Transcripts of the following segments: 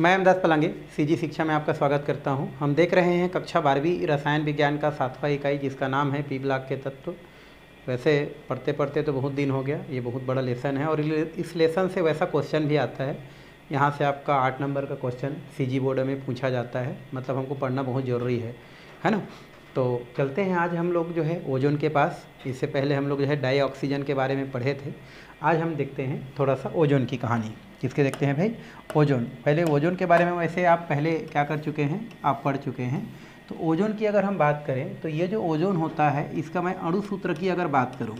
मैं अमदास पलांगे सीजी शिक्षा में आपका स्वागत करता हूं। हम देख रहे हैं कक्षा 12वीं रसायन विज्ञान का 7वां इकाई जिसका नाम है पी ब्लॉक के तत्व। वैसे पढ़ते पढ़ते तो बहुत दिन हो गया, ये बहुत बड़ा लेसन है और इस लेसन से वैसा क्वेश्चन भी आता है। यहाँ से आपका 8 नंबर का क्वेश्चन सीजी बोर्ड में पूछा जाता है, मतलब हमको पढ़ना बहुत ज़रूरी है ना। तो चलते हैं आज हम लोग जो है ओजोन के पास। इससे पहले हम लोग जो है डाई ऑक्सीजन के बारे में पढ़े थे। आज हम देखते हैं थोड़ा सा ओजोन की कहानी। किसके देखते हैं भाई? ओजोन। पहले ओजोन के बारे में वैसे आप पहले क्या कर चुके हैं, आप पढ़ चुके हैं। तो ओजोन की अगर हम बात करें तो ये जो ओजोन होता है इसका मैं अणु सूत्र की अगर बात करूं,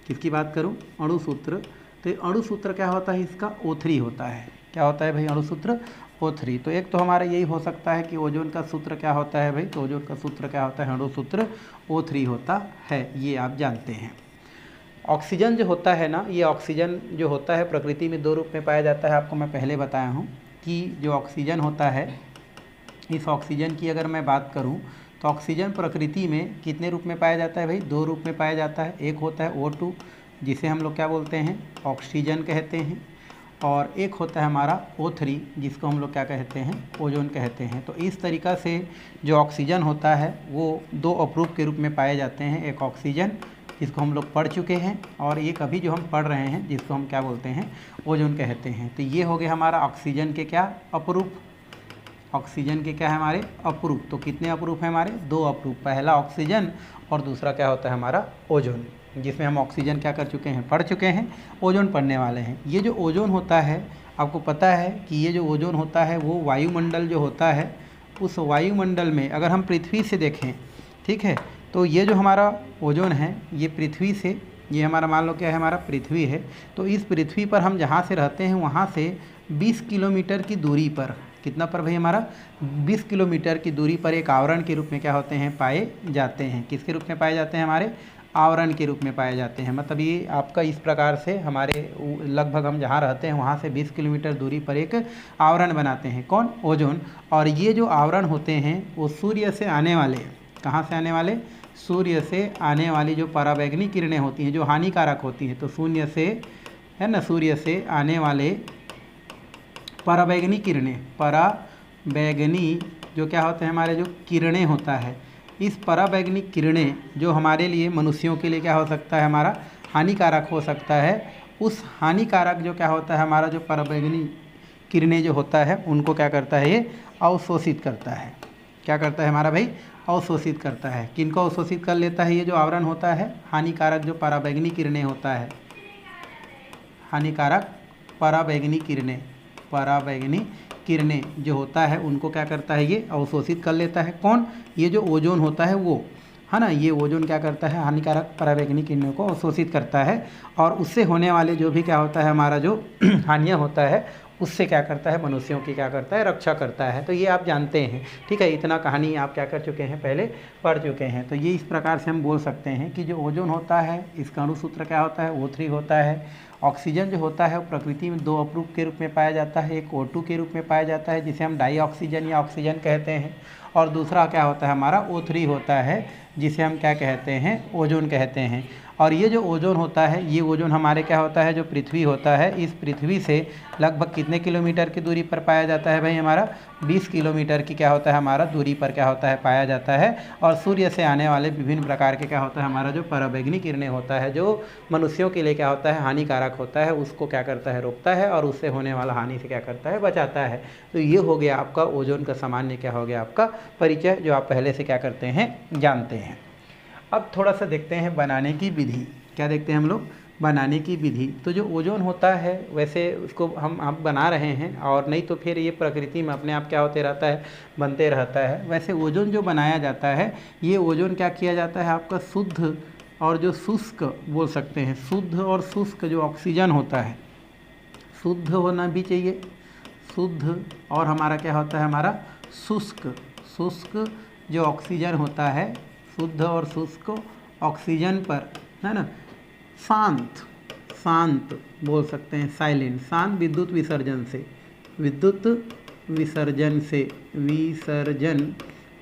किसकी बात करूं? अणु सूत्र। तो ये अणु सूत्र क्या होता है? इसका O3 होता है। क्या होता है भाई? अणु सूत्र O3। तो एक तो हमारा यही हो सकता है कि ओजोन का सूत्र क्या होता है भाई? तो ओजोन का सूत्र क्या होता है? अणु सूत्र O3 होता है, ये आप जानते हैं। ऑक्सीजन जो होता है ना, ये ऑक्सीजन जो होता है प्रकृति में 2 रूप में पाया जाता है। आपको मैं पहले बताया हूँ कि जो ऑक्सीजन होता है, इस ऑक्सीजन की अगर मैं बात करूँ तो ऑक्सीजन प्रकृति में कितने रूप में पाया जाता है भाई? 2 रूप में पाया जाता है। एक होता है O2 जिसे हम लोग क्या बोलते हैं? ऑक्सीजन कहते हैं, और एक होता है हमारा O3 जिसको हम लोग क्या कहते हैं? ओजोन कहते हैं। तो इस तरीक़ा से जो ऑक्सीजन होता है वो 2 अपरूप के रूप में पाए जाते हैं। एक ऑक्सीजन जिसको हम लोग पढ़ चुके हैं, और एक अभी जो हम पढ़ रहे हैं जिसको हम क्या बोलते हैं? ओजोन कहते हैं। तो ये हो गया हमारा ऑक्सीजन के क्या अपरूप? ऑक्सीजन के क्या है हमारे? अपरूप। तो कितने अपरूप हैं हमारे? 2 अपरूप। पहला ऑक्सीजन और दूसरा क्या होता है हमारा? ओजोन, जिसमें हम ऑक्सीजन क्या कर चुके हैं? पढ़ चुके हैं। ओजोन पढ़ने वाले हैं। ये जो ओजोन होता है, आपको पता है कि ये जो ओजोन होता है वो वायुमंडल जो होता है, उस वायुमंडल में अगर हम पृथ्वी से देखें, ठीक है, तो ये जो हमारा ओजोन है ये पृथ्वी से, ये हमारा मान लो क्या है? हमारा पृथ्वी है। तो इस पृथ्वी पर हम जहाँ से रहते हैं वहाँ से 20 किलोमीटर की दूरी पर, कितना पर भाई? हमारा 20 किलोमीटर की दूरी पर एक आवरण के रूप में क्या होते हैं? पाए जाते हैं। किसके रूप में पाए जाते हैं? हमारे आवरण के रूप में पाए जाते हैं। मतलब ये आपका इस प्रकार से हमारे लगभग हम जहाँ रहते हैं वहाँ से 20 किलोमीटर दूरी पर एक आवरण बनाते हैं। कौन? ओजोन। और ये जो आवरण होते हैं वो सूर्य से आने वाले, कहाँ से आने वाले? सूर्य से आने वाली जो पराबैंगनी किरणें होती हैं जो हानिकारक होती हैं, तो शून्य से है ना, सूर्य से आने वाले पराबैंगनी किरणें, पराबैंगनी जो क्या होते हैं हमारे? जो किरणें होता है, इस पराबैंगनी किरणें जो हमारे लिए, मनुष्यों के लिए क्या हो सकता है? हमारा हानिकारक हो सकता है। उस हानिकारक जो क्या होता है हमारा, जो पराबैंगनी किरणें जो होता है उनको क्या करता है? ये अवशोषित करता है। क्या करता है हमारा भाई? अवशोषित करता है। किनको अवशोषित कर लेता है? ये जो आवरण होता है हानिकारक जो पराबैंगनी किरणें होता है, हानिकारक पराबैंगनी किरणें, पराबैंगनी किरणें जो होता है उनको क्या करता है? ये अवशोषित कर लेता है। कौन? ये जो ओजोन होता है वो, है ना, ये ओजोन क्या करता है? हानिकारक पराबैंगनी किरणों को अवशोषित करता है, और उससे होने वाले जो भी क्या होता है हमारा जो हानियाँ होता है उससे क्या करता है? मनुष्यों की क्या करता है? रक्षा करता है। तो ये आप जानते हैं, ठीक है। इतना कहानी आप क्या कर चुके हैं? पहले पढ़ चुके हैं। तो ये इस प्रकार से हम बोल सकते हैं कि जो ओजोन होता है इसका अणु सूत्र क्या होता है? O3 होता है। ऑक्सीजन जो होता है वो प्रकृति में 2 अपरूप के रूप में पाया जाता है। एक O2 के रूप में पाया जाता है जिसे हम डाई ऑक्सीजन या ऑक्सीजन कहते हैं, और दूसरा क्या होता है हमारा? O3 होता है जिसे हम क्या कहते हैं? ओजोन कहते हैं। और ये जो ओजोन होता है, ये ओजोन हमारे क्या होता है? जो पृथ्वी होता है, इस पृथ्वी से लगभग कितने किलोमीटर की दूरी पर पाया जाता है भाई? हमारा 20 किलोमीटर की क्या होता है हमारा? दूरी पर क्या होता है? पाया जाता है। और सूर्य से आने वाले विभिन्न प्रकार के क्या होता है हमारा? जो पराबैंगनी किरणें होता है जो मनुष्यों के लिए क्या होता है? हानिकारक होता है, उसको क्या करता है? रोकता है, और उससे होने वाला हानि से क्या करता है? बचाता है। तो ये हो गया आपका ओजोन का सामान्य क्या हो गया? आपका परिचय, जो आप पहले से क्या करते हैं? जानते हैं। अब थोड़ा सा देखते हैं बनाने की विधि। क्या देखते हैं हम लोग? बनाने की विधि। तो जो ओजोन होता है वैसे उसको हम बना रहे हैं, और नहीं तो फिर ये प्रकृति में अपने आप क्या होते रहता है? बनते रहता है। वैसे ओजोन जो बनाया जाता है, ये ओजोन क्या किया जाता है आपका? शुद्ध और जो शुष्क बोल सकते हैं, शुद्ध और शुष्क जो ऑक्सीजन होता है, शुद्ध होना भी चाहिए, शुद्ध, और हमारा क्या होता है? हमारा शुष्क, शुष्क जो ऑक्सीजन होता है, शुद्ध और शुष्क ऑक्सीजन पर, है ना, शांत, शांत बोल सकते हैं, साइलेंट, शांत विद्युत विसर्जन से, विद्युत विसर्जन से, विसर्जन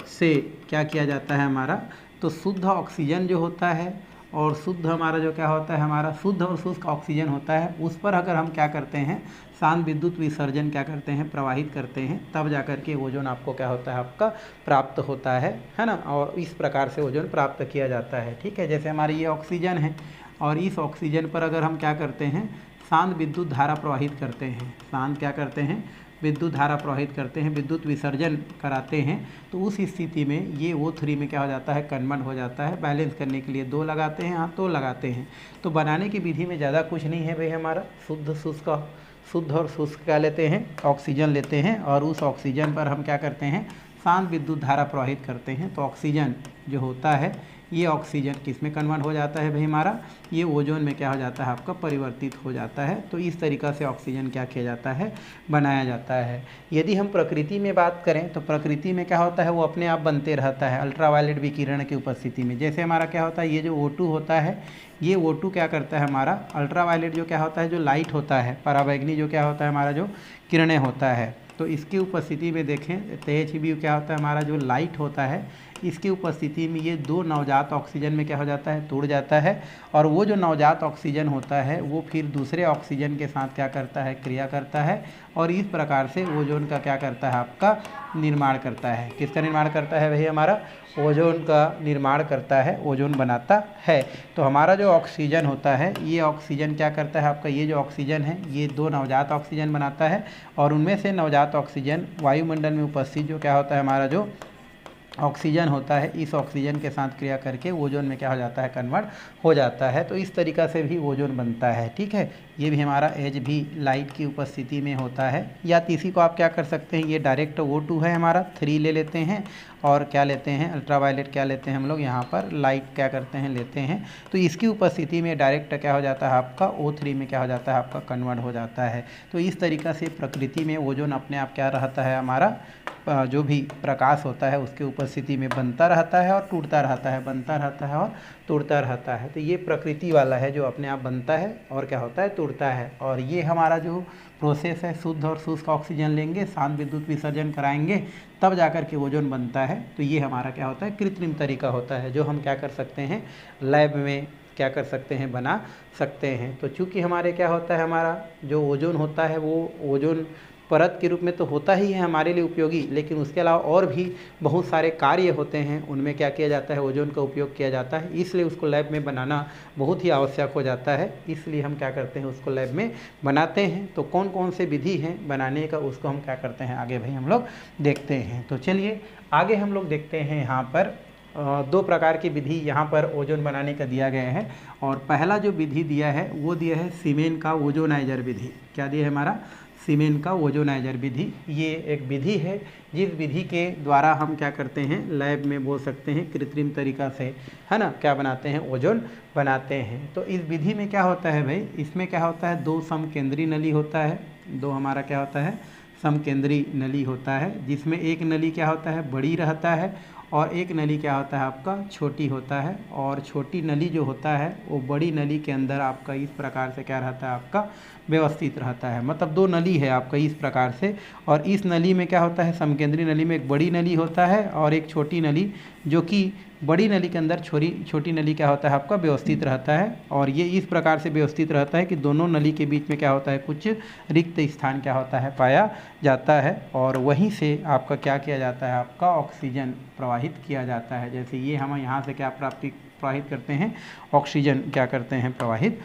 से क्या किया जाता है हमारा? तो शुद्ध ऑक्सीजन जो होता है और शुद्ध हमारा जो क्या होता है, हमारा शुद्ध और शुष्क ऑक्सीजन होता है, उस पर अगर हम क्या करते हैं, शांत विद्युत विसर्जन क्या करते हैं, प्रवाहित करते हैं, तब जाकर के ओजोन आपको क्या होता है, आपका प्राप्त होता है ना। और इस प्रकार से ओजोन प्राप्त किया जाता है। ठीक है, जैसे हमारी ये ऑक्सीजन है और इस ऑक्सीजन पर अगर हम क्या करते हैं, शांत विद्युत धारा प्रवाहित करते हैं, शांत क्या करते हैं, विद्युत धारा प्रवाहित करते हैं, विद्युत विसर्जन कराते हैं, तो उस स्थिति में ये O3 में क्या हो जाता है, कन्वर्ट हो जाता है। बैलेंस करने के लिए 2 लगाते हैं, हाँ 2 लगाते हैं। तो बनाने की विधि में ज़्यादा कुछ नहीं है भाई, हमारा शुद्ध और शुष्क क्या लेते हैं, ऑक्सीजन लेते हैं, और उस ऑक्सीजन पर हम क्या करते हैं, शांत विद्युत धारा प्रवाहित करते हैं। तो ऑक्सीजन जो होता है, ये ऑक्सीजन किस में कन्वर्ट हो जाता है भाई, हमारा ये ओजोन में क्या हो जाता है, आपका परिवर्तित हो जाता है। तो इस तरीक़ा से ऑक्सीजन क्या किया जाता है, बनाया जाता है। यदि हम प्रकृति में बात करें तो प्रकृति में क्या होता है, वो अपने आप बनते रहता है अल्ट्रावायलेट विकिरण की उपस्थिति में। जैसे हमारा क्या होता है, ये जो O2 होता है, ये O2 क्या करता है, हमारा अल्ट्रावायलेट जो क्या होता है, जो लाइट होता है, पराबैंगनी जो क्या होता है, हमारा जो किरणें होता है, तो इसकी उपस्थिति में देखें तो Hb क्या होता है, हमारा जो लाइट होता है, इसकी उपस्थिति में ये 2 नवजात ऑक्सीजन में क्या हो जाता है, टूट जाता है। और वो जो नवजात ऑक्सीजन होता है वो फिर दूसरे ऑक्सीजन के साथ क्या करता है, क्रिया करता है, और इस प्रकार से ओजोन का क्या करता है, आपका निर्माण करता है। किसका निर्माण करता है भाई, हमारा ओजोन का निर्माण करता है, ओजोन बनाता है। तो हमारा जो ऑक्सीजन होता है, ये ऑक्सीजन क्या करता है, आपका ये जो ऑक्सीजन है, ये 2 नवजात ऑक्सीजन बनाता है, और उनमें से नवजात ऑक्सीजन वायुमंडल में उपस्थित जो क्या होता है, हमारा जो ऑक्सीजन होता है, इस ऑक्सीजन के साथ क्रिया करके ओजोन में क्या हो जाता है, कन्वर्ट हो जाता है। तो इस तरीक़ा से भी ओजोन बनता है। ठीक है, ये भी हमारा Hb लाइट की उपस्थिति में होता है। या इसी को आप क्या कर सकते हैं, ये डायरेक्ट O2 है हमारा, 3 ले लेते हैं, और क्या लेते हैं, अल्ट्रावायलेट क्या लेते हैं हम लोग, यहाँ पर लाइट क्या करते हैं, लेते हैं। तो इसकी उपस्थिति में डायरेक्ट क्या हो जाता है, आपका O3 में क्या हो जाता है, आपका कन्वर्ट हो जाता है। तो इस तरीक़ा से प्रकृति में ओजोन अपने आप क्या रहता है, हमारा जो भी प्रकाश होता है उसके उपस्थिति में बनता रहता है और टूटता रहता है, बनता रहता है और टूटता रहता है। तो ये प्रकृति वाला है जो अपने आप बनता है और क्या होता है, टूटता है। और ये हमारा जो प्रोसेस है, शुद्ध और शुष्क ऑक्सीजन लेंगे, शांत विद्युत विसर्जन कराएंगे, तब जाकर के ओजोन बनता है। तो ये हमारा क्या होता है, कृत्रिम तरीका होता है, जो हम क्या कर सकते हैं, लैब में क्या कर सकते हैं, बना सकते हैं। तो चूँकि हमारे क्या होता है, हमारा जो ओजोन होता है वो ओजोन परत के रूप में तो होता ही है हमारे लिए उपयोगी, लेकिन उसके अलावा और भी बहुत सारे कार्य होते हैं, उनमें क्या किया जाता है, ओजोन का उपयोग किया जाता है। इसलिए उसको लैब में बनाना बहुत ही आवश्यक हो जाता है, इसलिए हम क्या करते हैं, उसको लैब में बनाते हैं। तो कौन कौन से विधि हैं बनाने का, उसको हम क्या करते हैं, आगे भाई हम लोग देखते हैं। तो चलिए आगे हम लोग देखते हैं, यहाँ पर 2 प्रकार की विधि यहाँ पर ओजोन बनाने का दिया गया है। और पहला जो विधि दिया है वो दिया है सीमेन का ओजोनाइजर विधि। क्या दिया है हमारा, सीमेन का ओजोनाइजर विधि। ये एक विधि है जिस विधि के द्वारा हम क्या करते हैं, लैब में बोल सकते हैं कृत्रिम तरीका से, है ना, क्या बनाते हैं, ओजोन बनाते हैं। तो इस विधि में क्या होता है भाई, इसमें क्या होता है, 2 समकेंद्री नली होता है, 2 हमारा क्या होता है, समकेंद्री नली होता है, जिसमें एक नली क्या होता है, बड़ी रहता है, और एक नली क्या होता है, आपका छोटी होता है। और छोटी नली जो होता है वो बड़ी नली के अंदर आपका इस प्रकार से क्या रहता है, आपका व्यवस्थित रहता है। मतलब 2 नली है आपका इस प्रकार से, और इस नली में क्या होता है, समकेंद्री नली में एक बड़ी नली होता है और एक छोटी नली, जो कि बड़ी नली के अंदर छोटी नली क्या होता है, आपका व्यवस्थित रहता है। और ये इस प्रकार से व्यवस्थित रहता है कि दोनों नली के बीच में क्या होता है, कुछ रिक्त स्थान क्या होता है, पाया जाता है, और वहीं से आपका क्या किया जाता है, आपका ऑक्सीजन प्रवाहित किया जाता है। जैसे ये हम यहाँ से क्या प्रवाहित करते हैं, ऑक्सीजन क्या करते हैं, प्रवाहित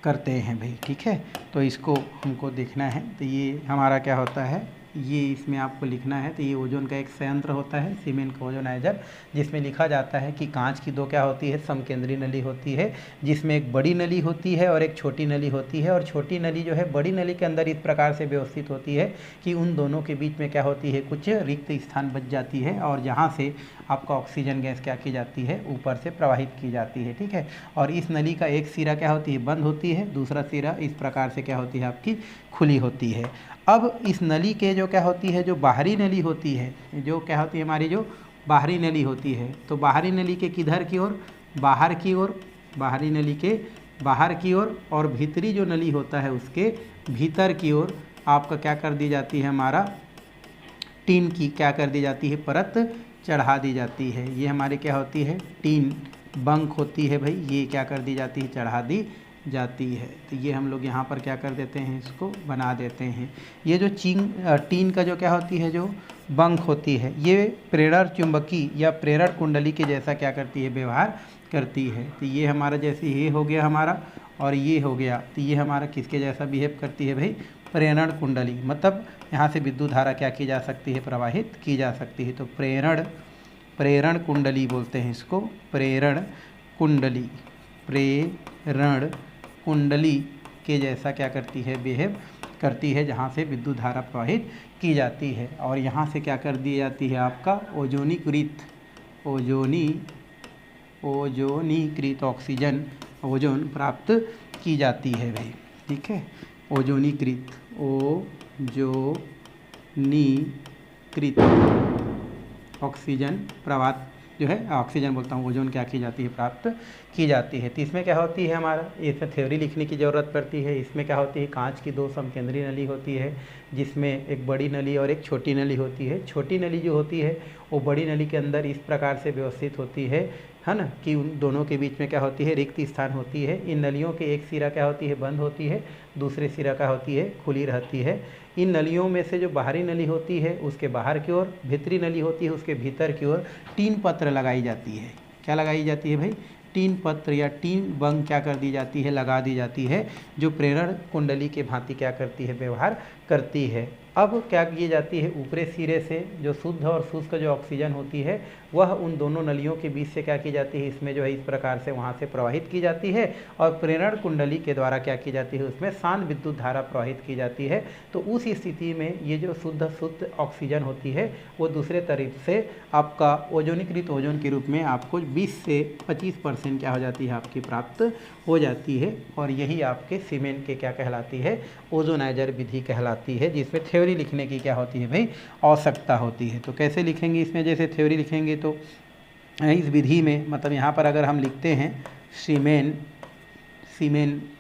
करते हैं भाई। ठीक है, तो इसको हमको देखना है। तो ये हमारा क्या होता है, ये इसमें आपको लिखना है। तो ये ओजोन का एक संयंत्र होता है, सीमेन का ओजोनाइजर, जिसमें लिखा जाता है कि कांच की 2 क्या होती है, समकेंद्री नली होती है, जिसमें एक बड़ी नली होती है और एक छोटी नली होती है। और छोटी नली जो है बड़ी नली के अंदर इस प्रकार से व्यवस्थित होती है कि उन दोनों के बीच में क्या होती है, कुछ रिक्त स्थान बच जाती है, और जहाँ से आपका ऑक्सीजन गैस क्या की जाती है, ऊपर से प्रवाहित की जाती है। ठीक है, और इस नली का एक सिरा क्या होती है, बंद होती है, दूसरा सिरा इस प्रकार से क्या होती है, आपकी खुली होती है। अब इस नली के जो क्या होती है, जो बाहरी नली होती है, जो क्या होती है, हमारी जो बाहरी नली होती है, तो बाहरी नली के किधर की ओर, बाहर की ओर, बाहरी नली के बाहर की ओर, और भीतरी जो नली होता है उसके भीतर की ओर आपका क्या कर दी जाती है, हमारा टीन की क्या कर दी जाती है, परत चढ़ा दी जाती है। ये हमारी क्या होती है, टीन बंक होती है भाई, ये क्या कर दी जाती है, चढ़ा दी जाती है। तो ये हम लोग यहाँ पर क्या कर देते हैं, इसको बना देते हैं। ये जो टीन का जो क्या होती है, जो बंक होती है, ये प्रेरण चुंबकी या प्रेरण कुंडली के जैसा क्या करती है, व्यवहार करती है। तो ये हमारा जैसे ये हो गया हमारा, और ये हो गया, तो ये हमारा किसके जैसा बिहेव करती है भाई, प्रेरण कुंडली। मतलब यहाँ से विद्युत धारा क्या की जा सकती है, प्रवाहित की जा सकती है। तो प्रेरण कुंडली बोलते हैं इसको, प्रेरण कुंडली, प्रेरण कुंडली के जैसा क्या करती है, बिहेव करती है, जहाँ से विद्युत धारा प्रवाहित की जाती है। और यहाँ से क्या कर दी जाती है, आपका ओजोनीकृत ऑक्सीजन, ओजोन प्राप्त की जाती है भाई। ठीक है, ओजोनीकृत ऑक्सीजन प्रवाह जो है, ऑक्सीजन बोलता हूँ, ओजोन क्या की जाती है, प्राप्त की जाती है। तो इसमें क्या होती है हमारा, इसमें थ्योरी लिखने की ज़रूरत पड़ती है। इसमें क्या होती है, कांच की 2 समकेंद्रीय नली होती है, जिसमें एक बड़ी नली और एक छोटी नली होती है। छोटी नली जो होती है वो बड़ी नली के अंदर इस प्रकार से व्यवस्थित होती है ना, कि उन दोनों के बीच में क्या होती है, रिक्त स्थान होती है। इन नलियों के एक सिरा क्या होती है, बंद होती है, दूसरे सिरा क्या होती है, खुली रहती है। इन नलियों में से जो बाहरी नली होती है उसके बाहर की ओर, भीतरी नली होती है उसके भीतर की ओर टीन पत्र लगाई जाती है। क्या लगाई जाती है भाई, टीन पत्र या टीन बंक क्या कर दी जाती है, लगा दी जाती है, जो प्रेरण कुंडली के भांति क्या करती है, व्यवहार करती है। अब क्या की जाती है, ऊपरी सिरे से जो शुद्ध और शुष्क जो ऑक्सीजन होती है वह उन दोनों नलियों के बीच से क्या की जाती है, इसमें जो है इस प्रकार से वहाँ से प्रवाहित की जाती है, और प्रेरण कुंडली के द्वारा क्या की जाती है, उसमें शांत विद्युत धारा प्रवाहित की जाती है। तो उस स्थिति में ये जो शुद्ध ऑक्सीजन होती है वो दूसरे तरीके से आपका ओजोनीकृत ओजोन के रूप में आपको 20 से 25% क्या हो जाती है, आपकी प्राप्त हो जाती है। और यही आपके सीमेंट के क्या कहलाती है, ओजोनाइजर विधि कहलाती है, जिसमें थ्योरी लिखने की क्या होती है भाई, आवश्यकता होती है। तो कैसे लिखेंगे इसमें, जैसे थ्योरी लिखेंगे तो इस विधि में, मतलब यहाँ पर अगर हम लिखते हैं सीमेन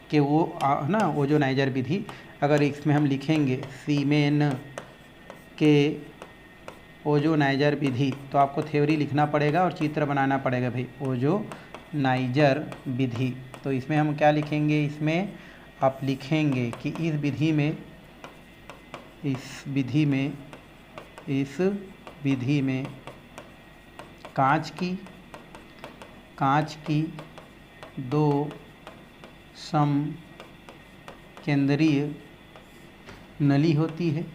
के वो ना ओजोनाइजर विधि, अगर इसमें हम लिखेंगे सीमेन के ओजोनाइजर विधि, तो आपको थ्योरी लिखना पड़ेगा और चित्र बनाना पड़ेगा भाई, ओजोनाइजर विधि। तो इसमें हम क्या लिखेंगे, इसमें आप लिखेंगे कि इस विधि में कांच की 2 समकेंद्रीय नली होती है,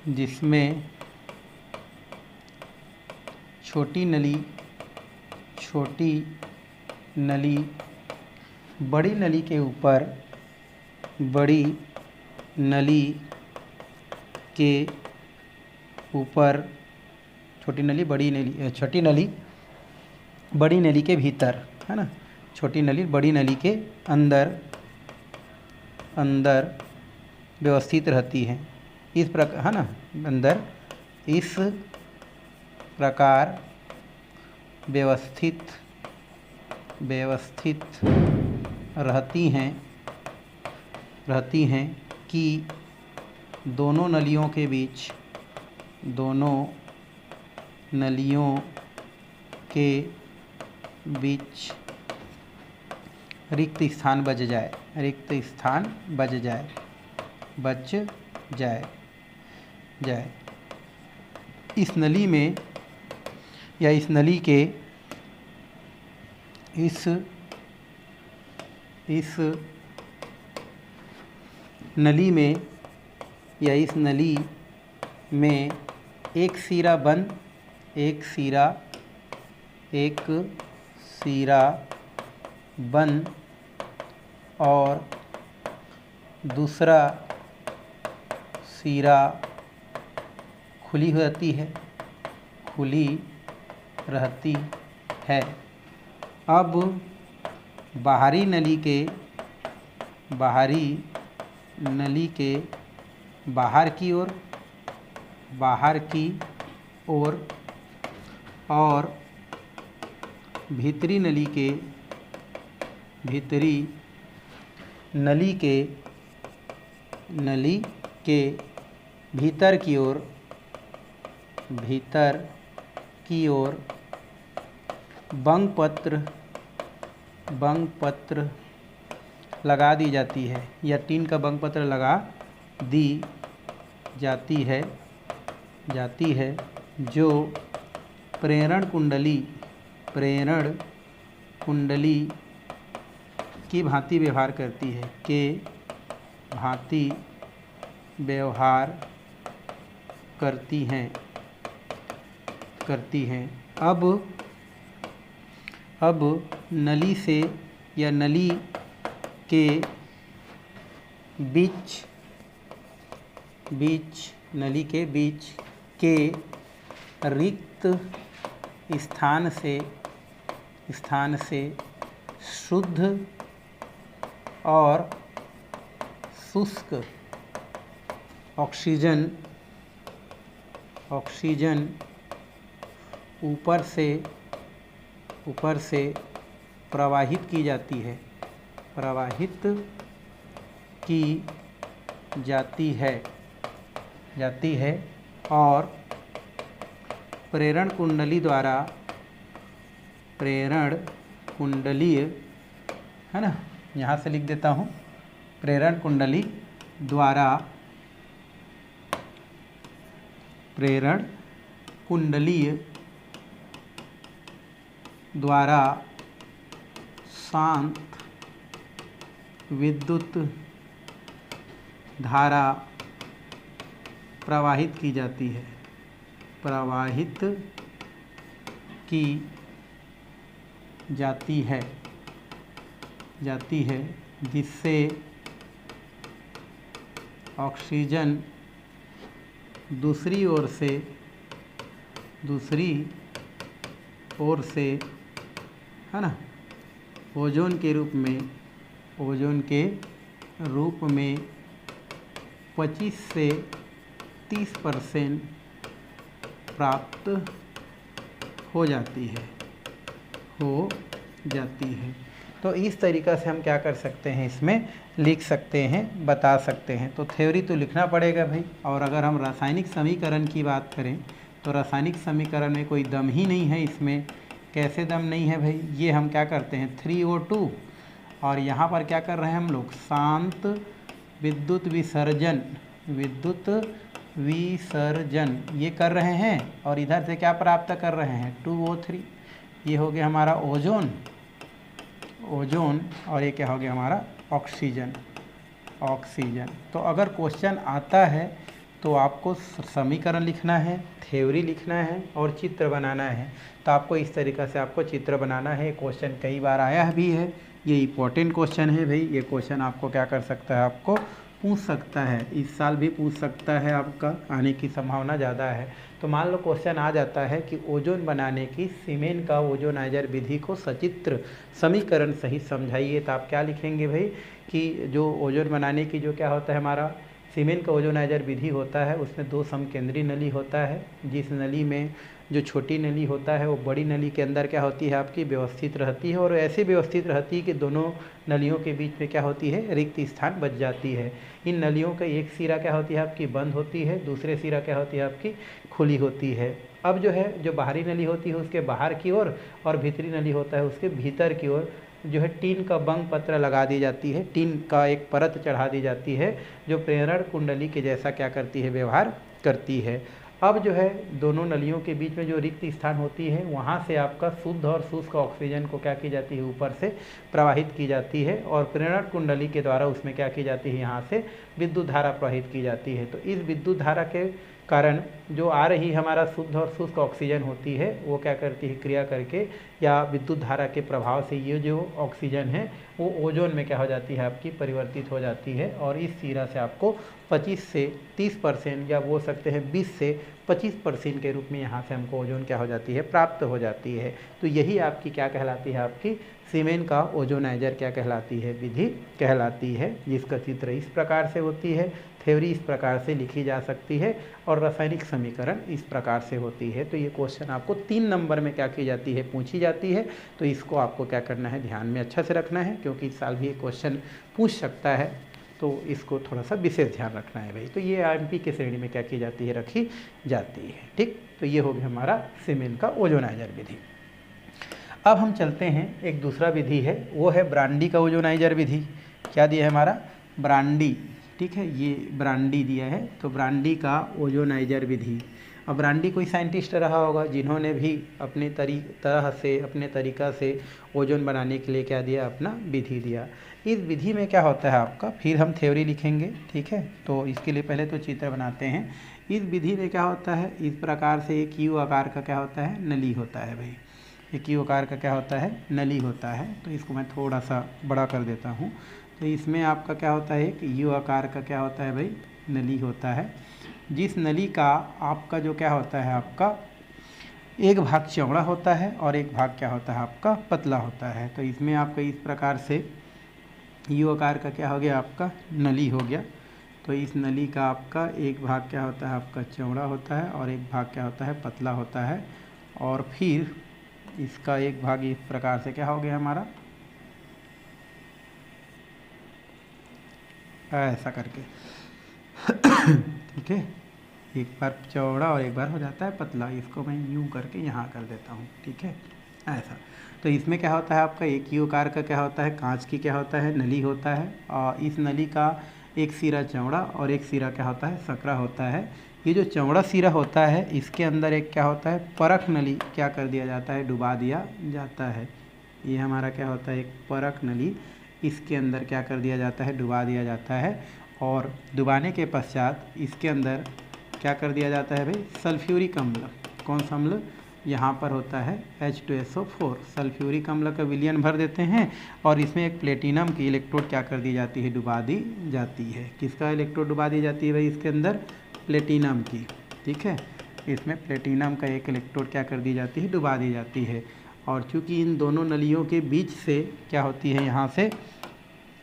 जिसमें छोटी नली बड़ी नली के ऊपर, छोटी नली बड़ी नली के भीतर, है ना, छोटी नली बड़ी नली के अंदर व्यवस्थित रहती है, इस प्रकार, है ना, अंदर इस प्रकार व्यवस्थित रहती हैं कि दोनों नलियों के बीच रिक्त स्थान बच जाए। इस नली में या इस नली के इस नली में या इस नली में एक सिरा बंद और दूसरा सिरा खुली रहती है। अब बाहरी नली के बाहर की ओर और भीतरी नली के भीतर की ओर बंग पत्र लगा दी जाती है या टीन का बंग पत्र लगा दी जाती है जो प्रेरण कुंडली की भांति व्यवहार करती है, के भांति व्यवहार करती हैं। अब नली से या नली के बीच के रिक्त स्थान से शुद्ध और शुष्क ऑक्सीजन ऊपर से प्रवाहित की जाती है और प्रेरण कुंडलीय है ना, यहाँ से लिख देता हूँ, प्रेरण कुंडलीय द्वारा शांत विद्युत धारा प्रवाहित की जाती है जिससे ऑक्सीजन दूसरी ओर से है ना ओजोन के रूप में 25 से 30% प्राप्त हो जाती है। तो इस तरीक़ा से हम क्या कर सकते हैं, इसमें लिख सकते हैं, बता सकते हैं। तो थ्योरी तो लिखना पड़ेगा भाई। और अगर हम रासायनिक समीकरण की बात करें तो रासायनिक समीकरण में कोई दम ही नहीं है। इसमें कैसे दम नहीं है भाई, ये हम क्या करते हैं 3O2 और यहाँ पर क्या कर रहे हैं हम लोग शांत विद्युत विसर्जन ये कर रहे हैं और इधर से क्या प्राप्त कर रहे हैं 2O3। ये हो गया हमारा ओजोन और ये क्या हो गया हमारा ऑक्सीजन। तो अगर क्वेश्चन आता है तो आपको समीकरण लिखना है, थ्योरी लिखना है और चित्र बनाना है। तो आपको इस तरीक़ा से आपको चित्र बनाना है। क्वेश्चन कई बार आया भी है, ये इम्पोर्टेंट क्वेश्चन है भाई। ये क्वेश्चन आपको क्या कर सकता है, आपको पूछ सकता है, इस साल भी पूछ सकता है, आपका आने की संभावना ज़्यादा है। तो मान लो क्वेश्चन आ जाता है कि ओजोन बनाने की सीमेन का ओजोनाइजर विधि को सचित्र समीकरण सहित समझाइए। तो आप क्या लिखेंगे भाई कि जो ओजोन बनाने की जो क्या होता है हमारा सीमेन का ओजोनाइजर विधि होता है, उसमें 2 समकेंद्री नली होता है। जिस नली में जो छोटी नली होता है वो बड़ी नली के अंदर क्या होती है आपकी व्यवस्थित रहती है और ऐसे व्यवस्थित रहती है कि दोनों नलियों के बीच में क्या होती है रिक्त स्थान बच जाती है। इन नलियों का एक सिरा क्या होती है आपकी बंद होती है, दूसरे सिरा क्या होती है आपकी खुली होती है। अब जो है जो बाहरी नली होती है उसके बाहर की ओर और भीतरी नली होता है उसके भीतर की ओर जो है टीन का बंग पत्र लगा दी जाती है, टीन का एक परत चढ़ा दी जाती है जो प्रेरण कुंडली के जैसा क्या करती है व्यवहार करती है। अब जो है दोनों नलियों के बीच में जो रिक्त स्थान होती है वहाँ से आपका शुद्ध और शुष्क ऑक्सीजन को क्या की जाती है ऊपर से प्रवाहित की जाती है और प्रेरण कुंडली के द्वारा उसमें क्या की जाती है यहाँ से विद्युत धारा प्रवाहित की जाती है। तो इस विद्युत धारा के कारण जो आ रही हमारा शुद्ध और शुष्क ऑक्सीजन होती है वो क्या करती है क्रिया करके या विद्युत धारा के प्रभाव से ये जो ऑक्सीजन है वो ओजोन में क्या हो जाती है आपकी परिवर्तित हो जाती है और इस सिरा से आपको 25 से 30% या बोल सकते हैं 20 से 25% के रूप में यहाँ से हमको ओजोन क्या हो जाती है प्राप्त हो जाती है। तो यही आपकी क्या कहलाती है आपकी सीमेन का ओजोनाइजर क्या कहलाती है विधि कहलाती है, जिसका चित्र इस प्रकार से होती है। थ्योरी इस प्रकार से लिखी जा सकती है और रासायनिक समीकरण इस प्रकार से होती है। तो ये क्वेश्चन आपको 3 नंबर में क्या की जाती है, पूछी जाती है। तो इसको आपको क्या करना है, ध्यान में अच्छा से रखना है, क्योंकि इस साल भी ये क्वेश्चन पूछ सकता है, तो इसको थोड़ा सा विशेष ध्यान रखना है भाई। तो ये एमपी की श्रेणी में क्या की जाती है, रखी जाती है। ठीक, तो ये हो गया हमारा सीमेन का ओजोनाइजर विधि। अब हम चलते हैं, एक दूसरा विधि है, वो है ब्रांडी का ओजोनाइजर विधि। क्या दिया है हमारा, ब्रांडी। ठीक है, ये ब्रांडी दिया है, तो ब्रांडी का ओजोनाइजर विधि। अब ब्रांडी कोई साइंटिस्ट रहा होगा जिन्होंने भी अपने तरह से, अपने तरीक़ा से ओजोन बनाने के लिए क्या दिया, अपना विधि दिया। इस विधि में क्या होता है आपका, फिर हम थ्योरी लिखेंगे। ठीक है, तो इसके लिए पहले तो चित्र बनाते हैं। इस विधि में क्या होता है, इस प्रकार से एक यू आकार का क्या होता है, नली होता है भाई। एक यू आकार का क्या होता है, नली होता है। तो इसको मैं थोड़ा सा बड़ा कर देता हूँ। तो इसमें आपका क्या होता है, एक यू आकार का क्या होता है भाई, नली होता है। जिस नली का आपका जो क्या होता है, आपका एक भाग चौड़ा होता है और एक भाग क्या होता है, आपका पतला होता है। तो इसमें आपका इस प्रकार से यू आकार का क्या हो गया, आपका नली हो गया। तो इस नली का आपका एक भाग क्या होता है, आपका चौड़ा होता है और एक भाग क्या होता है, पतला होता है। और फिर इसका एक भाग इस प्रकार से क्या हो गया हमारा, ऐसा करके। ठीक है, एक बार चौड़ा और एक बार हो जाता है पतला। इसको मैं यूँ करके यहाँ कर देता हूँ। ठीक है, ऐसा। तो इसमें क्या होता है आपका, एक यू आकार का क्या होता है, कांच की क्या होता है, नली होता है। और इस नली का एक सिरा चौड़ा और एक सिरा क्या होता है, सकरा होता है। ये जो चौड़ा सिरा होता है, इसके अंदर एक क्या होता है, परख नली क्या कर दिया जाता है, डुबा दिया जाता है। ये हमारा क्या होता है, एक परख नली, इसके अंदर क्या कर दिया जाता है, डुबा दिया जाता है। और डुबाने के पश्चात इसके अंदर क्या कर दिया जाता है भाई, सल्फ्यूरिक अम्ल। कौन सा अम्ल, यहाँ पर होता है H2SO4। सल्फ्यूरिक अम्ल का विलयन भर देते हैं और इसमें एक प्लेटिनम की इलेक्ट्रोड क्या कर दी जाती है, डुबा दी जाती है। किसका इलेक्ट्रोड डुबा दी जाती है भाई, इसके अंदर प्लेटिनम की। ठीक है, इसमें प्लेटिनम का एक इलेक्ट्रोड क्या कर दी जाती है, डुबा दी जाती है। और चूँकि इन दोनों नलियों के बीच से क्या होती है, यहाँ से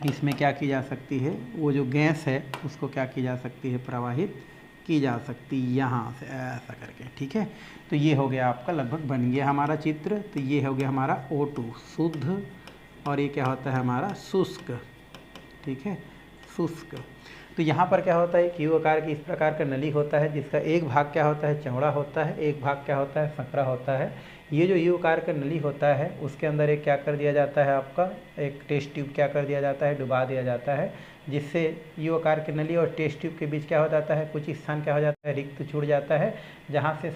इसमें क्या की जा सकती है, वो जो गैस है उसको क्या की जा सकती है, प्रवाहित की जा सकती है यहाँ से ऐसा करके। ठीक है, तो ये हो गया आपका, लगभग बन गया हमारा चित्र। तो ये हो गया हमारा O2 शुद्ध, और ये क्या होता है हमारा, शुष्क। ठीक है, शुष्क। तो यहाँ पर क्या होता है, एक यू आकार की इस प्रकार का नली होता है, जिसका एक भाग क्या होता है, चौड़ा होता है, एक भाग क्या होता है, संकरा होता है। ये जो यू आकार का नली होता है, उसके अंदर एक क्या कर दिया जाता है, आपका एक टेस्ट ट्यूब क्या कर दिया जाता है, डुबा दिया जाता है, जिससे यू आकार की नली और टेस्ट ट्यूब के बीच क्या हो जाता है, कुछ स्थान क्या हो जाता है, रिक्त छूट जाता है, जहाँ से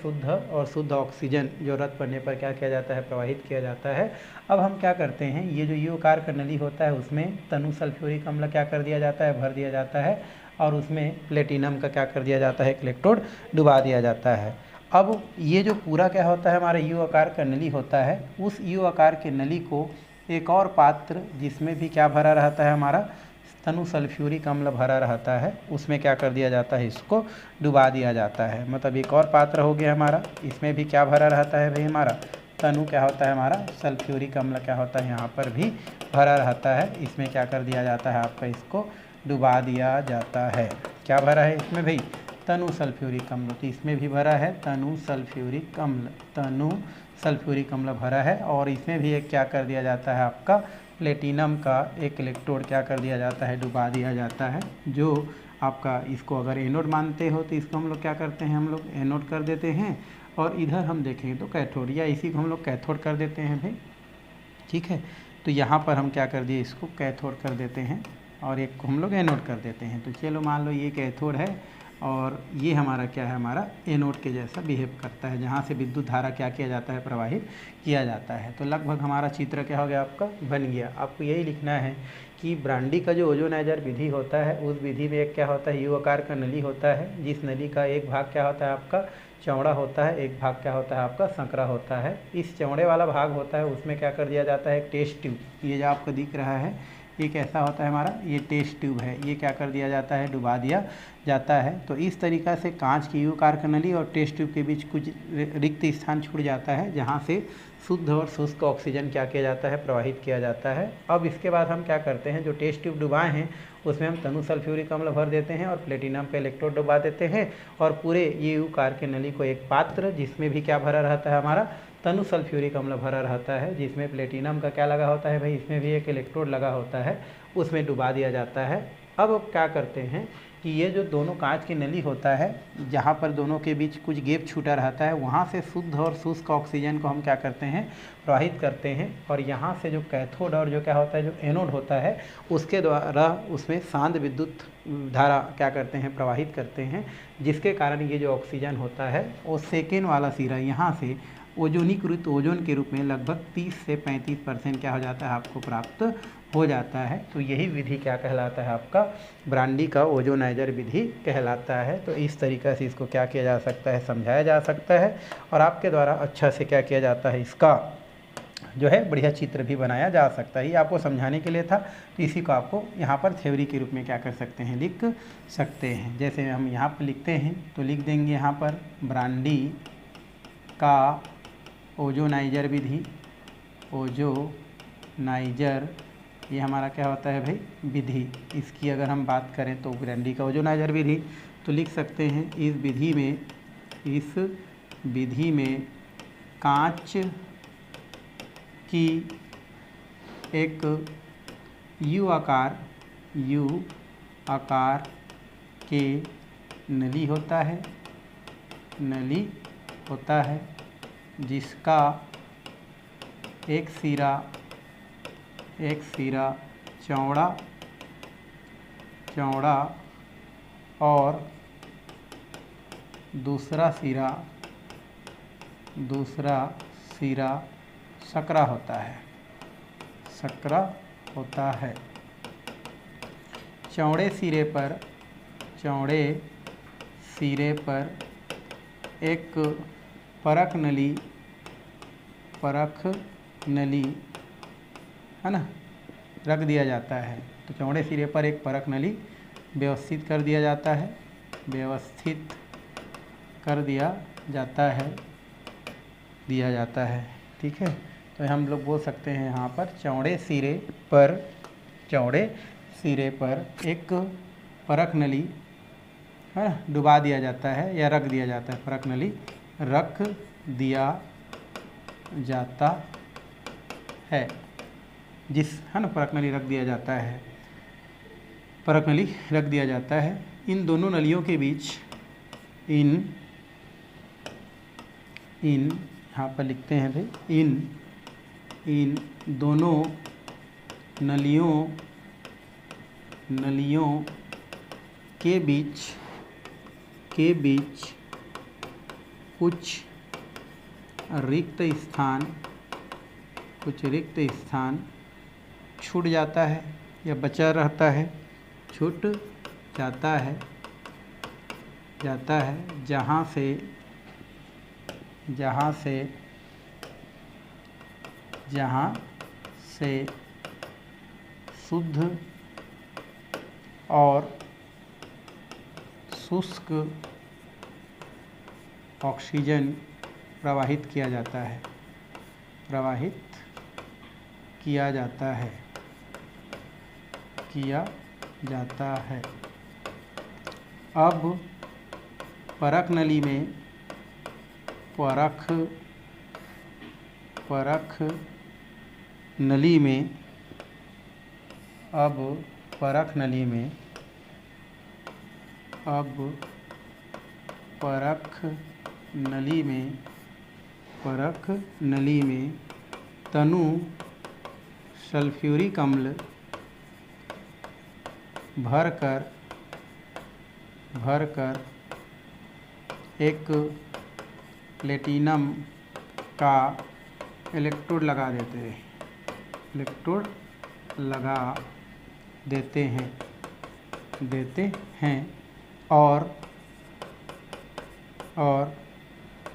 शुद्ध ऑक्सीजन जरूरत पड़ने पर क्या किया जाता है, प्रवाहित किया जाता है। अब हम क्या करते हैं, ये जो यू आकार का नली होता है, उसमें तनु सल्फ्यूरिक अम्ल क्या कर दिया जाता है, भर दिया जाता है, और उसमें प्लेटिनम का क्या कर दिया जाता है, एक इलेक्ट्रोड डुबा दिया जाता है। अब ये जो पूरा क्या होता है, हमारा यू आकार का नली होता है, उस यू आकार के नली को एक और पात्र जिसमें भी क्या भरा रहता है, हमारा तनु सल्फ्यूरिक अम्ल भरा रहता है, उसमें क्या कर दिया जाता है, इसको डुबा दिया जाता है। मतलब एक और पात्र हो गया हमारा, इसमें भी क्या भरा रहता है भाई, हमारा तनु क्या होता है, हमारा सल्फ्यूरिक अम्ल क्या होता है, यहाँ पर भी भरा रहता है। इसमें क्या कर दिया जाता है, आपका इसको डुबा दिया जाता है। क्या भरा है इसमें भाई, तनु सल्फ्यूरिक अम्ल। तो इसमें भी भरा है तनु सल्फ्यूरिक अम्ल, तनु सल्फ्यूरिक अम्ल भरा है। और इसमें भी एक क्या कर दिया जाता है, आपका प्लेटिनम का एक इलेक्ट्रोड क्या कर दिया जाता है, डुबा दिया जाता है। जो आपका इसको अगर एनोड मानते हो तो इसको हम लोग क्या करते हैं, हम लोग एनोड कर देते हैं। और इधर हम देखेंगे तो कैथोड, या इसी को हम लोग कैथोड कर देते हैं भाई। ठीक है, तो यहाँ पर हम क्या कर दिए, इसको कैथोड कर देते हैं और एक को हम लोग एनोड कर देते हैं। तो चलो मान लो ये कैथोड है और ये हमारा क्या है, हमारा एनोड के जैसा बिहेव करता है, जहाँ से विद्युत धारा क्या किया जाता है, प्रवाहित किया जाता है। तो लगभग हमारा चित्र क्या हो गया, आपका बन गया। आपको यही लिखना है कि ब्रांडी का जो ओजोनाइजर विधि होता है, उस विधि में एक क्या होता है, यू आकार का नली होता है, जिस नली का एक भाग क्या होता है, आपका चौड़ा होता है, एक भाग क्या होता है, आपका संकरा होता है। इस चौड़े वाला भाग होता है, उसमें क्या कर दिया जाता है, एक टेस्ट ट्यूब। ये जो आपको दिख रहा है, ये कैसा होता है हमारा, ये टेस्ट ट्यूब है, ये क्या कर दिया जाता है, डुबा दिया जाता है। तो इस तरीक़ा से कांच की U-आकार की नली और टेस्ट ट्यूब के बीच कुछ रिक्त स्थान छूट जाता है, जहाँ से शुद्ध और शुष्क ऑक्सीजन क्या किया जाता है, प्रवाहित किया जाता है। अब इसके बाद हम क्या करते हैं, जो टेस्ट ट्यूब डुबाए हैं उसमें हम तनु सल्फ्यूरिक अम्ल भर देते हैं और प्लेटिनम पे इलेक्ट्रोड डुबा देते हैं, और पूरे ये U-आकार के नली को एक पात्र जिसमें भी क्या भरा रहता है, हमारा तनु सल्फ्यूरिक अम्ल भरा रहता है, जिसमें प्लेटिनम का क्या लगा होता है भाई, इसमें भी एक इलेक्ट्रोड लगा होता है, उसमें डुबा दिया जाता है। अब क्या करते हैं कि ये जो दोनों कांच की नली होता है, जहाँ पर दोनों के बीच कुछ गैप छूटा रहता है, वहाँ से शुद्ध और शुष्क ऑक्सीजन को हम क्या करते हैं, प्रवाहित करते हैं, और यहाँ से जो कैथोड और जो क्या होता है, जो एनोड होता है, उसके द्वारा उसमें शांत विद्युत धारा क्या करते हैं, प्रवाहित करते हैं, जिसके कारण ये जो ऑक्सीजन होता है वो सेकेंड वाला सिरा यहाँ से ओजोनीकृत ओजोन के रूप में लगभग 30 से 35% क्या हो जाता है, आपको प्राप्त हो जाता है। तो यही विधि क्या कहलाता है, आपका ब्रांडी का ओजोनाइजर विधि कहलाता है। तो इस तरीक़े से इसको क्या किया जा सकता है, समझाया जा सकता है, और आपके द्वारा अच्छा से क्या किया जाता है, इसका जो है बढ़िया चित्र भी बनाया जा सकता है। ये आपको समझाने के लिए था, तो इसी को आपको यहाँ पर थ्योरी के रूप में क्या कर सकते हैं, लिख सकते हैं। जैसे हम यहाँ पर लिखते हैं तो लिख देंगे यहाँ पर ब्रांडी का ओजोनाइजर विधि, ओजोनाइजर ये हमारा क्या होता है भाई, विधि। इसकी अगर हम बात करें तो ब्रांडी का ओजोनाइजर विधि तो लिख सकते हैं, इस विधि में कांच की एक U आकार के नली होता है, जिसका एक सिरा चौड़ा और दूसरा सिरा सकरा होता है। चौड़े सिरे पर एक परख नली है ना, रख दिया जाता है। तो चौड़े सिरे पर एक परख नली व्यवस्थित कर दिया जाता है, ठीक है। तो हम लोग बोल सकते हैं यहाँ पर चौड़े सिरे पर एक परख नली है डुबा दिया जाता है या रख दिया जाता है, परख नली रख दिया जाता है, परख नली रख दिया जाता है। इन दोनों नलियों के बीच यहाँ पर लिखते हैं भाई, इन दोनों नलियों के बीच कुछ रिक्त स्थान छूट जाता है या बचा रहता है, छूट जाता है, जहाँ से शुद्ध और शुष्क ऑक्सीजन प्रवाहित किया जाता है। अब परख नली में तनु सल्फ्यूरिक अम्ल भरकर एक प्लेटिनम का इलेक्ट्रोड लगा देते हैं और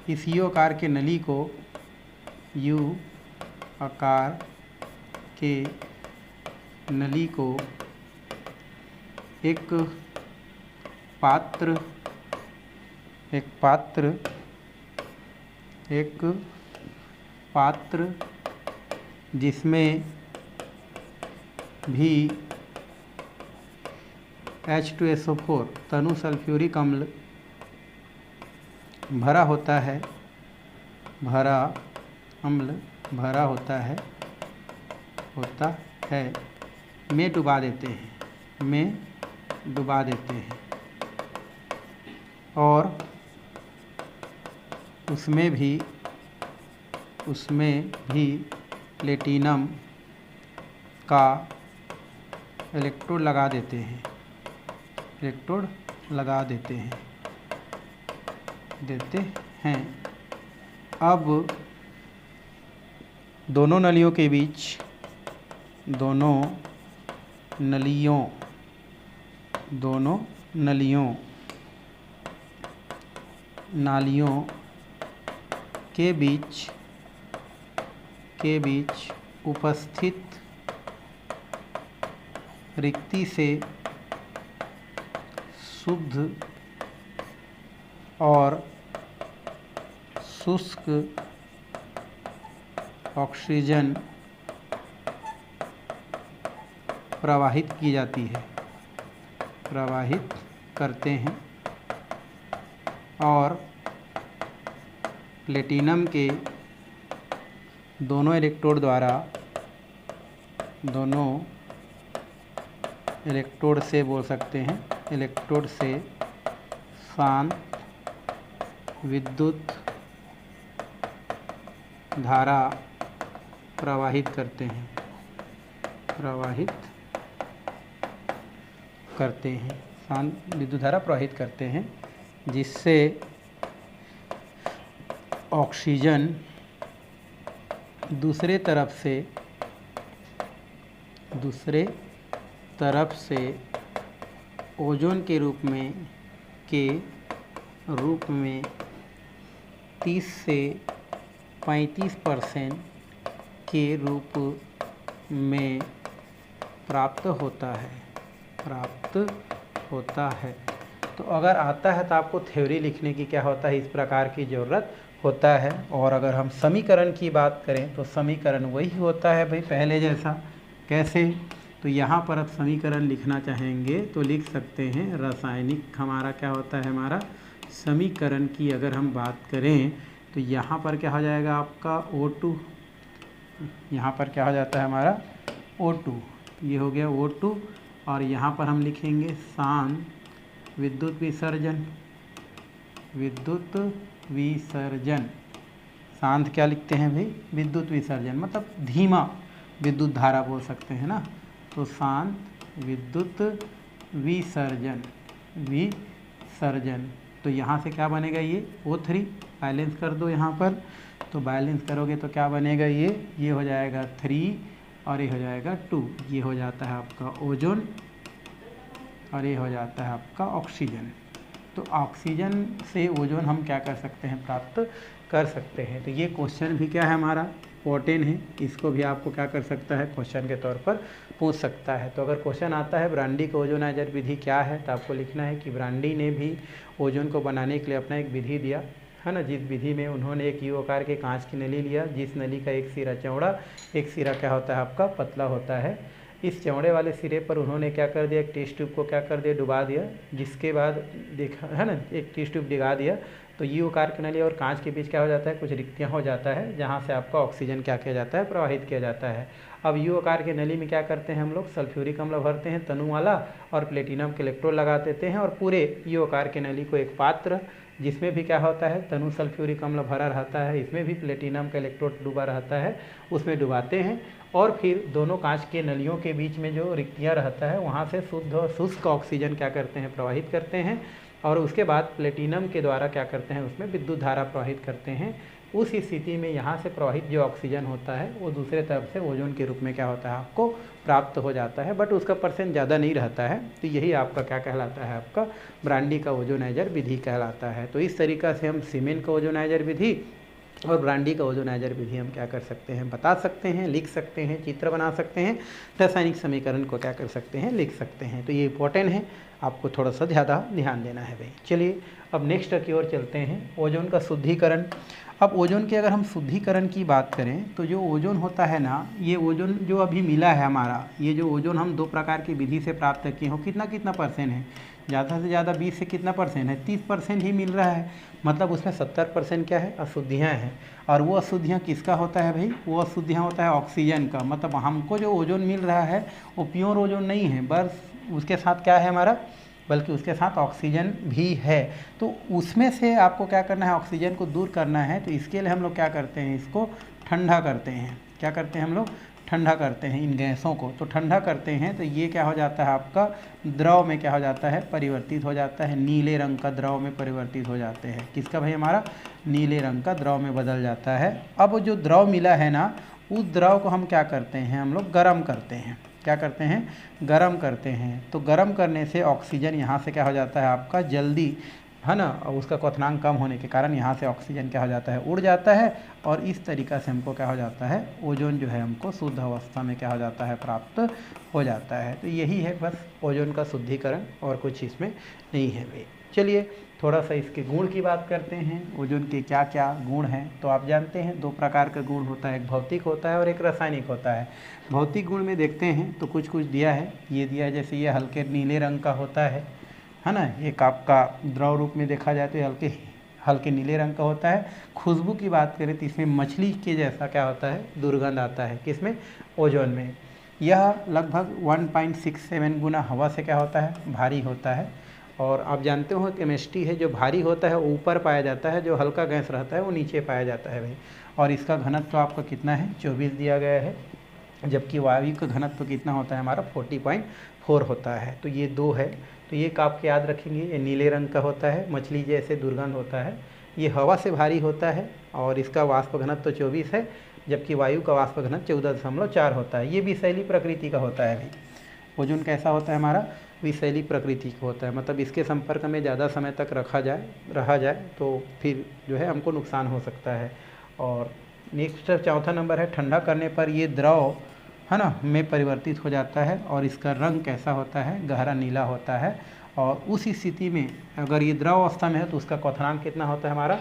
इस U आकार के नली को U आकार के नली को एक पात्र जिसमें भी H2SO4 तनु सल्फ्यूरिक अम्ल भरा होता है में डुबा देते हैं और उसमें भी प्लेटिनम का इलेक्ट्रोड लगा देते हैं। अब दोनों नलियों नालियों के बीच उपस्थित रिक्ति से शुद्ध और शुष्क ऑक्सीजन प्रवाहित करते हैं और प्लेटिनम के दोनों इलेक्ट्रोड से शांत विद्युत धारा प्रवाहित करते हैं जिससे ऑक्सीजन दूसरे तरफ से ओजोन के रूप में 30 से 35% के रूप में प्राप्त होता है। तो अगर आता है तो आपको थ्योरी लिखने की क्या होता है, इस प्रकार की ज़रूरत होता है। और अगर हम समीकरण की बात करें तो समीकरण वही होता है भाई पहले जैसा। कैसे? तो यहाँ पर अब समीकरण लिखना चाहेंगे तो लिख सकते हैं। रासायनिक हमारा क्या होता है, हमारा समीकरण की अगर हम बात करें तो यहाँ पर क्या हो जाएगा आपका O2, यहाँ पर क्या हो जाता है हमारा O2, ये हो गया O2। और यहाँ पर हम लिखेंगे शांत विद्युत विसर्जन। शांत क्या लिखते हैं भाई, विद्युत विसर्जन, मतलब धीमा विद्युत धारा बोल सकते हैं ना। तो शांत विद्युत विसर्जन। तो यहाँ से क्या बनेगा, ये O3 बैलेंस कर दो यहाँ पर। तो बैलेंस करोगे तो क्या बनेगा, ये हो जाएगा 3 और ये हो जाएगा 2। ये हो जाता है आपका ओजोन और ये हो जाता है आपका ऑक्सीजन। तो ऑक्सीजन से ओजोन हम क्या कर सकते हैं, प्राप्त कर सकते हैं। तो ये क्वेश्चन भी क्या है हमारा इंपॉर्टेंट है, इसको भी आपको क्या कर सकता है, क्वेश्चन के तौर पर पूछ सकता है। तो अगर क्वेश्चन आता है ब्रांडी का ओजोनाइजर विधि क्या है, तो आपको लिखना है कि ब्रांडी ने भी ओजोन को बनाने के लिए अपना एक विधि दिया है ना, जिस विधि में उन्होंने एक यू आकार के कांच की नली लिया, जिस नली का एक सिरा चौड़ा एक सिरा क्या होता है आपका पतला होता है। इस चौड़े वाले सिरे पर उन्होंने क्या कर दिया, एक टेस्ट ट्यूब को क्या कर दिया, डुबा दिया। जिसके बाद देखा है ना, एक टेस्ट ट्यूब डिगा दिया तो यू आकार की नली और कांच के बीच क्या हो जाता है, कुछ रिक्तियाँ हो जाता है, जहाँ से आपका ऑक्सीजन क्या किया जाता है, प्रवाहित किया जाता है। अब यू आकार की नली में क्या करते हैं हम लोग, सल्फ्यूरिक अम्ल भरते हैं तनु वाला और प्लेटिनम के इलेक्ट्रोड लगा देते हैं। और पूरे यू आकार की नली को एक पात्र जिसमें भी क्या होता है, तनु सल्फ्यूरिक अम्ल भरा रहता है, इसमें भी प्लेटिनम का इलेक्ट्रोड डूबा रहता है, उसमें डुबाते हैं। और फिर दोनों कांच के नलियों के बीच में जो रिक्तियाँ रहता है वहाँ से शुद्ध और शुष्क ऑक्सीजन क्या करते हैं, प्रवाहित करते हैं। और उसके बाद प्लेटिनम के द्वारा क्या करते हैं, उसमें विद्युत धारा प्रवाहित करते हैं। उस स्थिति में यहाँ से प्रवाहित जो ऑक्सीजन होता है वो दूसरे तरफ से ओजोन के रूप में क्या होता है, आपको प्राप्त हो जाता है, बट उसका परसेंट ज़्यादा नहीं रहता है। तो यही आपका क्या कहलाता है, आपका ब्रांडी का ओजोनाइजर विधि कहलाता है। तो इस तरीक़ा से हम सीमेन का ओजोनाइजर विधि और ब्रांडी का ओजोनाइजर विधि हम क्या कर सकते हैं, बता सकते हैं, लिख सकते हैं, चित्र बना सकते हैं, रासायनिक समीकरण को क्या कर सकते हैं, लिख सकते हैं। तो ये इंपॉर्टेंट है, आपको थोड़ा सा ज़्यादा ध्यान देना है भाई। चलिए अब नेक्स्ट की ओर चलते हैं, ओजोन का शुद्धिकरण। अब ओजोन के अगर हम शुद्धिकरण की बात करें तो जो ओजोन होता है ना, ये ओजोन जो अभी मिला है हमारा, ये जो ओजोन हम 2 प्रकार की विधि से प्राप्त किए हो, कितना परसेंट है, ज़्यादा से ज़्यादा 20 से कितना परसेंट है, 30% ही मिल रहा है। मतलब उसमें 70% क्या है, अशुद्धियाँ हैं। और वो अशुद्धियाँ किसका होता है भाई, वो अशुद्धियाँ होता है ऑक्सीजन का। मतलब हमको जो ओजोन मिल रहा है वो प्योर ओजोन नहीं है, बस उसके साथ क्या है हमारा, बल्कि उसके साथ ऑक्सीजन भी है। तो उसमें से आपको क्या करना है, ऑक्सीजन को दूर करना है। तो इसके लिए हम लोग क्या करते हैं, इसको ठंडा करते हैं। क्या करते हैं हम लोग, ठंडा करते हैं इन गैसों को। तो ठंडा करते हैं तो ये क्या हो जाता है, आपका द्रव में क्या हो जाता है, परिवर्तित हो जाता है, नीले रंग का द्रव में परिवर्तित हो जाते हैं। किसका भाई, हमारा नीले रंग का द्रव में बदल जाता है। अब जो द्रव मिला है ना, उस द्रव को हम क्या करते हैं, हम लोग गर्म करते हैं। क्या करते हैं, गर्म करते हैं। तो गर्म करने से ऑक्सीजन यहाँ से क्या हो जाता है आपका जल्दी, है ना, और उसका क्वथनांक कम होने के कारण यहाँ से ऑक्सीजन क्या हो जाता है, उड़ जाता है। और इस तरीक़ा से हमको क्या हो जाता है, ओजोन जो है हमको शुद्ध अवस्था में क्या हो जाता है, प्राप्त हो जाता है। तो यही है बस ओजोन का शुद्धिकरण, और कुछ इसमें नहीं है भाई। चलिए थोड़ा सा इसके गुण की बात करते हैं, ओजोन के क्या क्या गुण हैं। तो आप जानते हैं 2 प्रकार का गुण होता है, एक भौतिक होता है और एक रासायनिक होता है। भौतिक गुण में देखते हैं तो कुछ दिया है, ये दिया है जैसे ये हल्के नीले रंग का होता है ना, एक आपका द्रव रूप में देखा जाए तो ये हल्के नीले रंग का होता है। खुशबू की बात करें तो इसमें मछली के जैसा क्या होता है, दुर्गंध आता है। किसमें, ओजोन में। यह लगभग 1.67 गुना हवा से क्या होता है, भारी होता है। और आप जानते हो केमिस्ट्री है, जो भारी होता है वो ऊपर पाया जाता है, जो हल्का गैस रहता है वो नीचे पाया जाता है भाई। और इसका घनत्व तो आपका कितना है, 24 दिया गया है। जबकि वायु का घनत्व कितना होता है हमारा, 40.4 होता है। तो ये 2 है। तो ये आप याद रखेंगे, ये नीले रंग का होता है, मछली जैसे दुर्गंध होता है। ये हवा से भारी होता है और इसका वाष्प घनत्व 24 है, जबकि वायु का वाष्प घनत्व 14.4 होता है। ये विषैली प्रकृति का होता है भाई। ओजोन कैसा होता है हमारा, विषैली प्रकृति का होता है। मतलब इसके संपर्क में ज़्यादा समय तक रहा जाए तो फिर जो है हमको नुकसान हो सकता है। और नेक्स्ट 4था नंबर है, ठंडा करने पर ये द्रव, है ना, में परिवर्तित हो जाता है। और इसका रंग कैसा होता है, गहरा नीला होता है। और उस स्थिति में अगर ये द्रव अवस्था में है तो उसका क्वथनांक कितना होता है हमारा,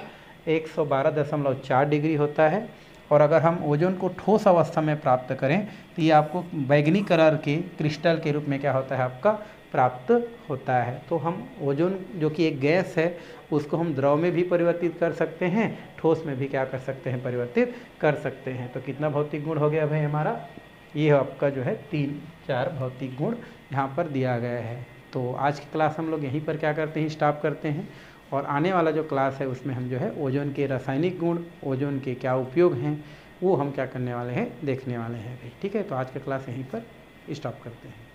112.4 डिग्री होता है। और अगर हम ओजोन को ठोस अवस्था में प्राप्त करें तो ये आपको बैगनी कलर के क्रिस्टल के रूप में क्या होता है, आपका प्राप्त होता है। तो हम ओजोन जो कि एक गैस है, उसको हम द्रव में भी परिवर्तित कर सकते हैं, ठोस में भी क्या कर सकते हैं, परिवर्तित कर सकते हैं। तो कितना भौतिक गुण हो गया भाई हमारा, ये आपका जो है 3-4 भौतिक गुण यहाँ पर दिया गया है। तो आज की क्लास हम लोग यहीं पर क्या करते हैं, स्टॉप करते हैं। और आने वाला जो क्लास है उसमें हम जो है ओजोन के रासायनिक गुण, ओजोन के क्या उपयोग हैं, वो हम क्या करने वाले हैं, देखने वाले हैं भाई। ठीक है, तो आज का क्लास यहीं पर स्टॉप करते हैं।